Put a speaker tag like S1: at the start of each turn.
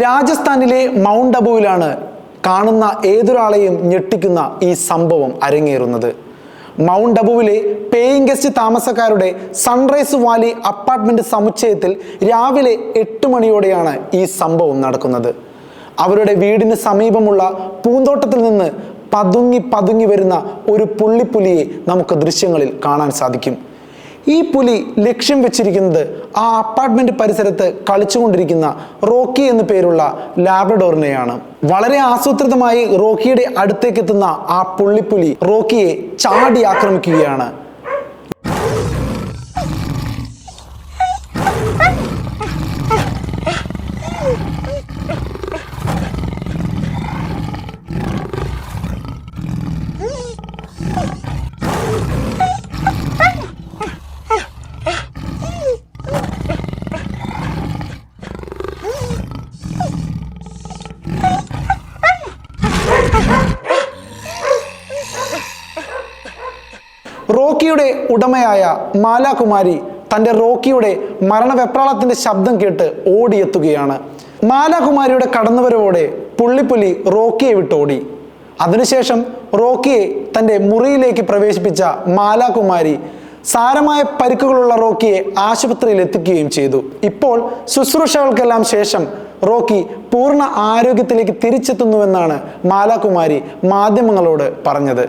S1: രാജസ്ഥാനിലെ മൗണ്ട് അബുവിലാണ് കാണുന്ന ഏതൊരാളെയും ഞെട്ടിക്കുന്ന ഈ സംഭവം അരങ്ങേറുന്നത്. മൗണ്ട് അബുവിലെ പേയിങ് ഗസ്റ്റ് താമസക്കാരുടെ സൺറൈസ് വാലി അപ്പാർട്ട്മെന്റ് സമുച്ചയത്തിൽ രാവിലെ 8 മണിയോടെയാണ് ഈ സംഭവം നടക്കുന്നത്. അവരുടെ വീടിന് സമീപമുള്ള പൂന്തോട്ടത്തിൽ നിന്ന് പതുങ്ങി വരുന്ന ഒരു പുള്ളിപ്പുലിയെ നമുക്ക് ദൃശ്യങ്ങളിൽ കാണാൻ സാധിക്കും. ഈ പുലി ലക്ഷ്യം വെച്ചിരിക്കുന്നത് ആ അപ്പാർട്ട്മെന്റ് പരിസരത്ത് കളിച്ചുകൊണ്ടിരിക്കുന്ന റോക്കി എന്നു പേരുള്ള ലാബ്രഡോറിനെയാണ്. വളരെ ആസൂത്രിതമായി റോക്കിയുടെ അടുത്തേക്ക് എത്തുന്ന ആ പുള്ളിപ്പുലി റോക്കിയെ ചാടി ആക്രമിക്കുകയാണ്. റോക്കിയുടെ ഉടമയായ മാലാകുമാരി തൻ്റെ റോക്കിയുടെ മരണവെപ്രാളത്തിന്റെ ശബ്ദം കേട്ട് ഓടിയെത്തുകയാണ്. മാലാകുമാരിയുടെ കടന്നുവരവോടെ പുള്ളിപ്പുലി റോക്കിയെ വിട്ടോടി. അതിനുശേഷം റോക്കിയെ തൻ്റെ മുറിയിലേക്ക് പ്രവേശിപ്പിച്ച മാലാകുമാരി സാരമായ പരിക്കുകളുള്ള റോക്കിയെ ആശുപത്രിയിൽ എത്തിക്കുകയും ചെയ്തു. ഇപ്പോൾ ശുശ്രൂഷകൾക്കെല്ലാം ശേഷം റോക്കി പൂർണ്ണ ആരോഗ്യത്തിലേക്ക് തിരിച്ചെത്തുന്നുവെന്നാണ് മാലാകുമാരി മാധ്യമങ്ങളോട് പറഞ്ഞത്.